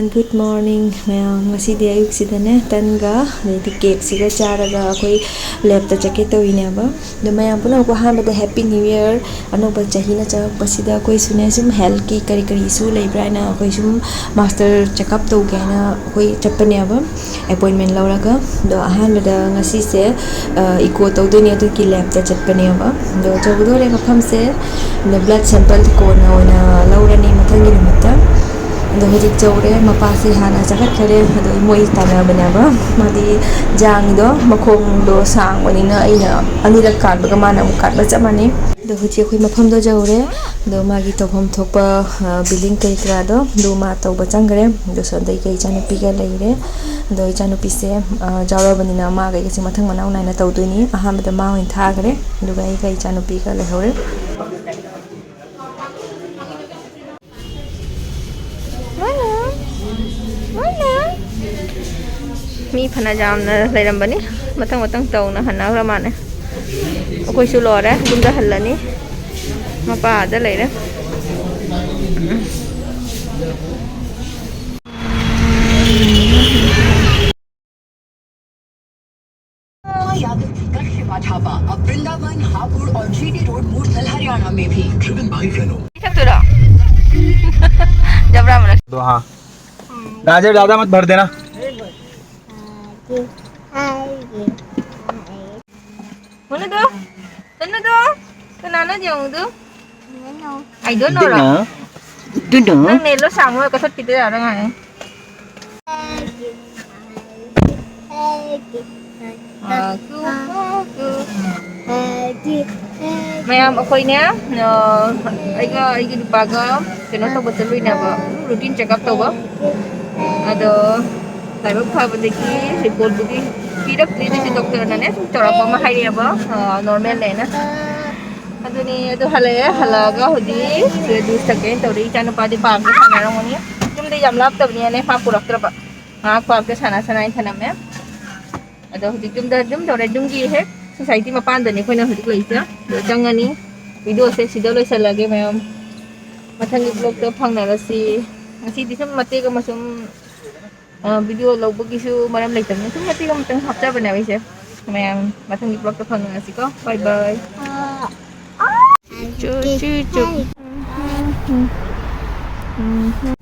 everyone, good morning. Mayam ngasidi ayuk sidane tanga the cake siga charaga akoi lab ta chake to inaba. The mayam puna ko hamada happy new year anoba chahina cha pasida koi sune sum health ki kari kari su leibra na koi sum master checkup to gaina koi chapane aba appointment lauraga do ahamada ngasi se eco to doni atu ki lab ta chapane aba do chawdo re mafam se the blood sample ko na ona laurani mathangi nimata do hojik chawre mapasi hana chakat khare do moi tana banaba madi jang do makhong do sang wani na aina anira kan ba mana mu kat ba chamani do hoji khoi mafam do jawre do magi tofam thokpa billing kai kra do ma to ba changre do sondai kai chanu pi ga leire do chanu pi se jawra bani na ma ga si mathang manau na na tawduni aham da ma hin tha gre do ga kai chanu pi ga le hore mi phana jam na leiram bani matang tau na hana ra mane akoi su lo ra dum da halani mapa da leira Vrindavan Hapur और GT road Murthal Haryana में भी driven by Reno जबरा मन तो हाँ गाजर ज्यादा मत भर देना mana tu mana tu kenana jauh tu I don't know lah nang ne lo sang lo kasut kita ada ngai aku mayam akoi ne ai ga dipaga kena to betul ni apa routine check up to ba ado tai ba pha badiki report budi kirak ni si doctor na ne chora pa ma hai ba normal le na aduni ado halaga hodi se du second to ri chanu pa di pa ka sana ro ni tum de jam lap to ni ne pa purak tra pa ha pa ka sana sana thana me ado hodi tum da dum to re dum gi he society ma pan da ni khoi na hodi lai cha do changani video se sida loi sa lage mayam mathang vlog to phang na la si ngasi di sam mate ka masum video log bagi su malam lai tam tu mati kam tang hapta bana bai se mayam mathang vlog to phang na si ko bye bye chu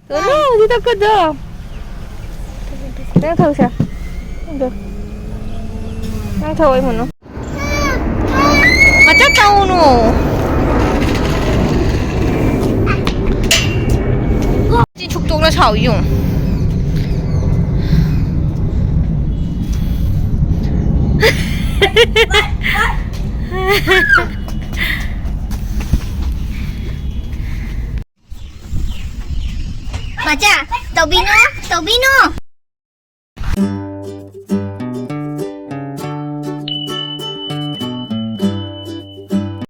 Tuh, di takut dah. Nang tahu siya? Nang tahu ay mo no? Macam tahu no. Di chuktuk na chao yung. Baca, Tobino.